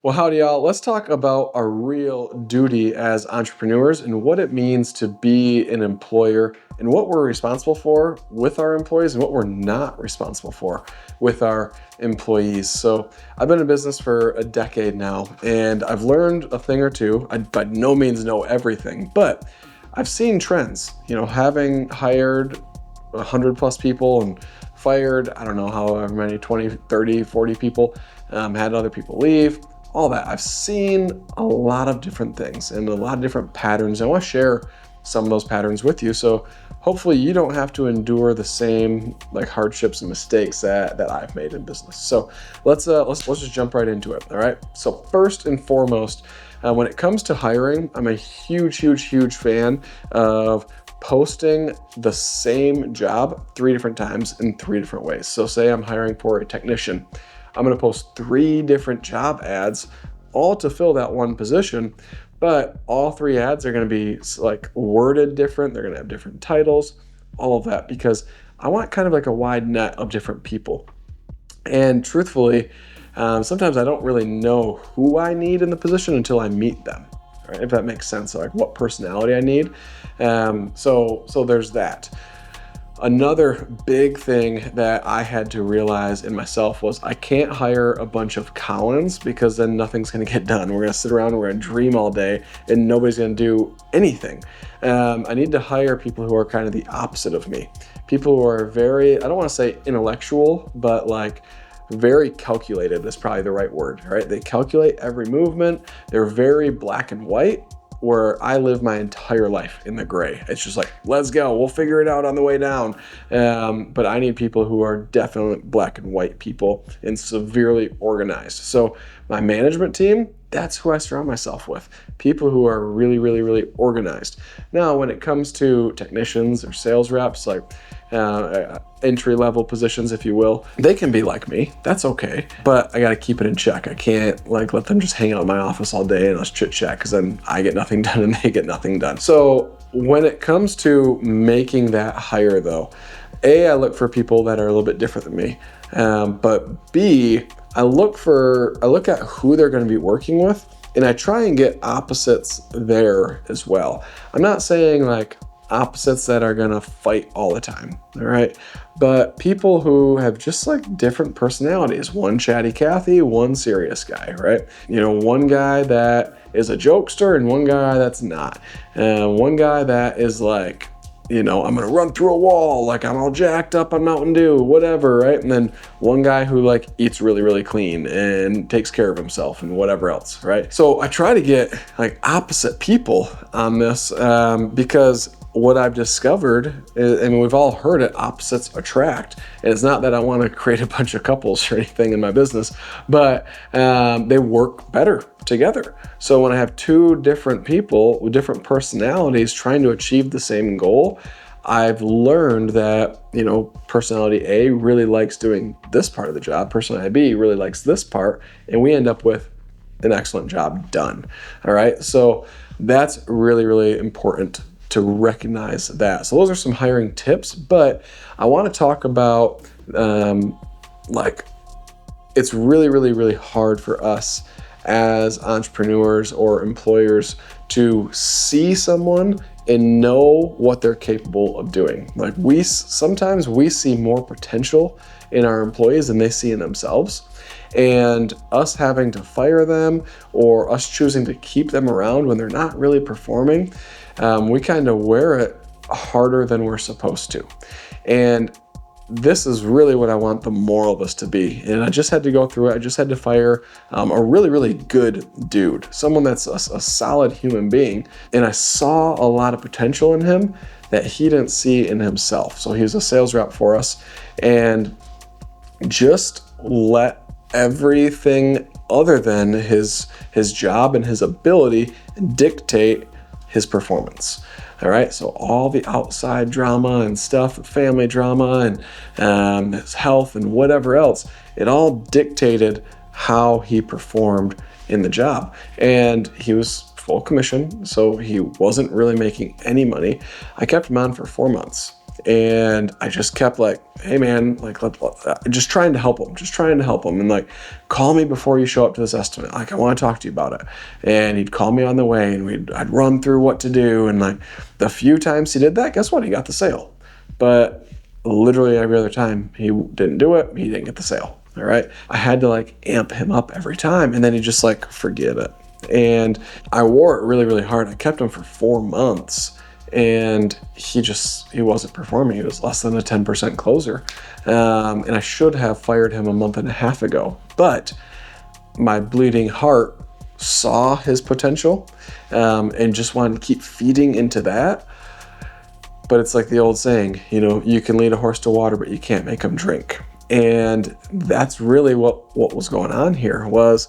Well, howdy, y'all. Let's talk about our real duty as entrepreneurs and what it means to be an employer and what we're responsible for with our employees and what we're not responsible for with our employees. So, I've been in business for a decade now, and I've learned a thing or two. I by no means know everything, but I've seen trends. Having hired 100 plus people and fired, I don't know, however many, 20, 30, 40 people, had other people leave, all that. I've seen a lot of different things and a lot of different patterns. I want to share some of those patterns with you. So hopefully you don't have to endure the same hardships and mistakes that I've made in business. So let's just jump right into it. All right. So first and foremost, when it comes to hiring, I'm a huge fan of posting the same job 3 different times in 3 different ways. So say I'm hiring for a technician. I'm going to post 3 different job ads, all to fill that one position, but all 3 ads are going to be worded different. They're going to have different titles, all of that, because I want kind of like a wide net of different people. And truthfully, sometimes I don't really know who I need in the position until I meet them, right? If that makes sense, like what personality I need. So there's that. Another big thing that I had to realize in myself was I can't hire a bunch of Collins, because then nothing's going to get done. We're going to sit around, we're going to dream all day, and nobody's going to do anything. I need to hire people who are kind of the opposite of me. People who are very, I don't want to say intellectual, but very calculated is probably the right word, right? They calculate every movement. They're very black and white, where I live my entire life in the gray. It's just like, let's go, we'll figure it out on the way down. But I need people who are definitely black and white people and severely organized. So my management team, that's who I surround myself with. People who are really organized. Now, when it comes to technicians or sales reps, entry-level positions, if you will, they can be like me. That's okay. But I got to keep it in check. I can't let them just hang out in my office all day and let's chit chat, because then I get nothing done and they get nothing done. So when it comes to making that hire though, A, I look for people that are a little bit different than me. But B, I look at who they're going to be working with, and I try and get opposites there as well. I'm not saying opposites that are gonna fight all the time, all right? But people who have just different personalities. One chatty Cathy, one serious guy, right? One guy that is a jokester and one guy that's not. One guy that is I'm gonna run through a wall, I'm all jacked up on Mountain Dew, whatever, right? And then one guy who eats really clean and takes care of himself and whatever else, right? So I try to get opposite people on this, because what I've discovered is, we've all heard it, opposites attract. And it's not that I want to create a bunch of couples or anything in my business, but they work better together. So when I have 2 different people with different personalities trying to achieve the same goal, I've learned that, personality A really likes doing this part of the job, personality B really likes this part, and we end up with an excellent job done. All right. So that's really important to recognize that. So those are some hiring tips, but I want to talk about it's really hard for us as entrepreneurs or employers to see someone and know what they're capable of doing. Sometimes we see more potential in our employees than they see in themselves. And us having to fire them or us choosing to keep them around when they're not really performing, we kind of wear it harder than we're supposed to. And this is really what I want the moral of this to be. And I just had to go through it. I just had to fire a really good dude, someone that's a solid human being. And I saw a lot of potential in him that he didn't see in himself. So he was a sales rep for us, and just let everything other than his job and his ability dictate his performance. All right, so all the outside drama and stuff, family drama and his health and whatever else, it all dictated how he performed in the job. And he was full commission, so he wasn't really making any money. I kept him on for 4 months. And I just kept like, hey man, like just trying to help him, and like, call me before you show up to this estimate. Like, I want to talk to you about it. And he'd call me on the way, and I'd run through what to do. And like the few times he did that, guess what? He got the sale. But literally every other time he didn't do it, he didn't get the sale. All right. I had to like amp him up every time, and then he just like, forget it. And I wore it really, really hard. I kept him for 4 months, and he wasn't performing. He was less than a 10% closer. And I should have fired him a month and a half ago, but my bleeding heart saw his potential, and just wanted to keep feeding into that. But it's like the old saying, you can lead a horse to water, but you can't make him drink. And that's really what was going on here was,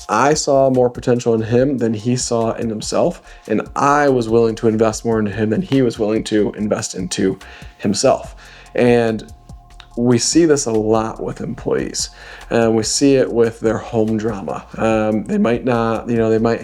I saw more potential in him than he saw in himself. And I was willing to invest more into him than he was willing to invest into himself. And we see this a lot with employees. We see it with their home drama. They might not, they might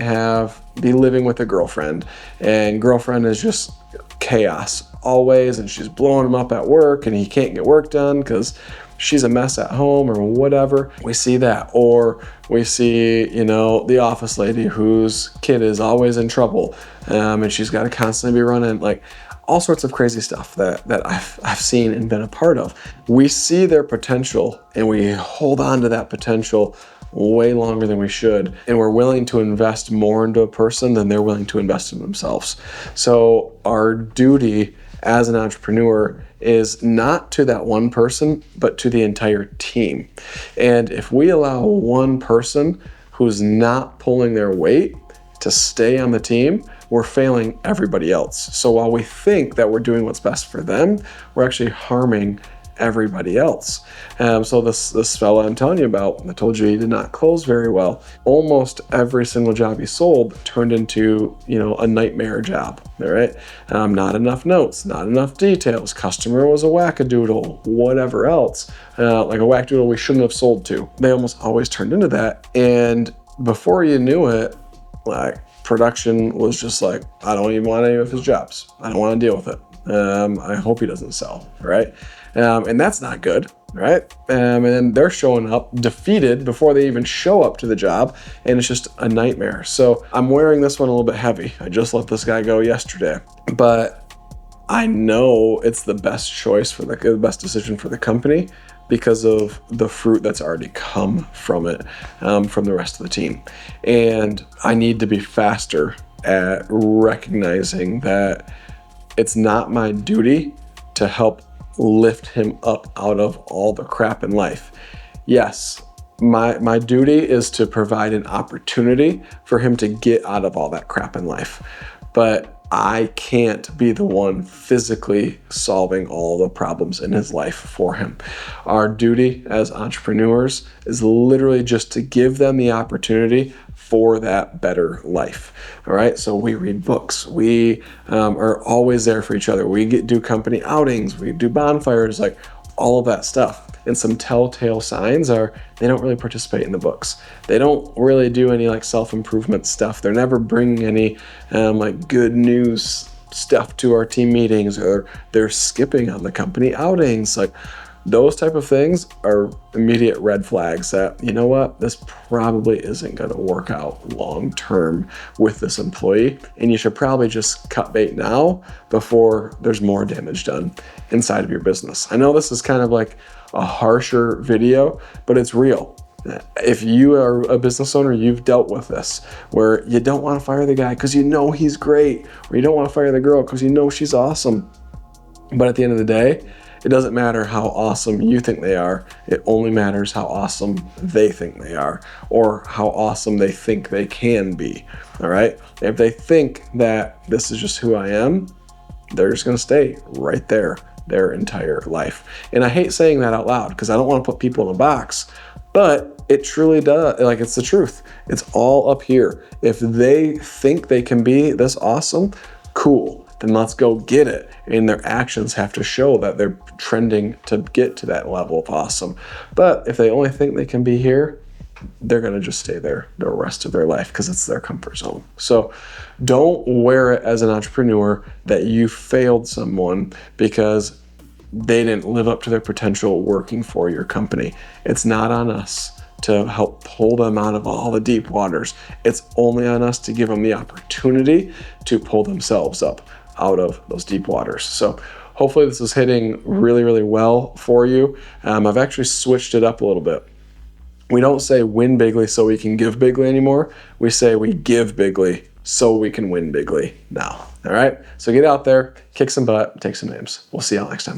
be living with a girlfriend, and girlfriend is just chaos always, and she's blowing him up at work, and he can't get work done because she's a mess at home or whatever. We see that. Or we see, the office lady whose kid is always in trouble, and she's got to constantly be running, like all sorts of crazy stuff that I've seen and been a part of. We see their potential, and we hold on to that potential way longer than we should, and we're willing to invest more into a person than they're willing to invest in themselves. So our duty as an entrepreneur is not to that one person, but to the entire team. And if we allow one person who's not pulling their weight to stay on the team, we're failing everybody else. So while we think that we're doing what's best for them, we're actually harming everybody else. So this fella I'm telling you about, I told you he did not close very well. Almost every single job he sold turned into, a nightmare job. All right. Not enough notes, not enough details. Customer was a wackadoodle, whatever else, like a wackadoodle we shouldn't have sold to. They almost always turned into that. And before you knew it, like production was just like, I don't even want any of his jobs. I don't want to deal with it. I hope he doesn't sell. Right. And that's not good, right? And then they're showing up defeated before they even show up to the job, and it's just a nightmare. So I'm wearing this one a little bit heavy. I just let this guy go yesterday, but I know it's the best choice for the best decision for the company because of the fruit that's already come from it, from the rest of the team. And I need to be faster at recognizing that it's not my duty to help lift him up out of all the crap in life. Yes, my duty is to provide an opportunity for him to get out of all that crap in life. But I can't be the one physically solving all the problems in his life for him. Our duty as entrepreneurs is literally just to give them the opportunity for that better life. All right. So we read books. We are always there for each other. We do company outings. We do bonfires, like all of that stuff. And some telltale signs are they don't really participate in the books. They don't really do any like self-improvement stuff. They're never bringing any like good news stuff to our team meetings, or they're skipping on the company outings. Like those type of things are immediate red flags that, you know what, this probably isn't going to work out long term with this employee. And you should probably just cut bait now before there's more damage done inside of your business. I know this is kind of like a harsher video, but it's real. If you are a business owner, you've dealt with this, where you don't want to fire the guy because you know he's great, or you don't want to fire the girl because you know she's awesome. But at the end of the day, it doesn't matter how awesome you think they are. It only matters how awesome they think they are, or how awesome they think they can be. All right. If they think that this is just who I am, they're just going to stay right there their entire life. And I hate saying that out loud because I don't want to put people in a box, but it truly does. Like, it's the truth. It's all up here. If they think they can be this awesome, cool, then let's go get it. And their actions have to show that they're trending to get to that level of awesome. But if they only think they can be here, they're going to just stay there the rest of their life because it's their comfort zone. So don't wear it as an entrepreneur that you failed someone because they didn't live up to their potential working for your company. It's not on us to help pull them out of all the deep waters. It's only on us to give them the opportunity to pull themselves up out of those deep waters. So hopefully this is hitting really, really well for you. I've actually switched it up a little bit. We don't say win bigly so we can give bigly anymore. We say we give bigly so we can win bigly now. All right? So get out there, kick some butt, take some names. We'll see y'all next time.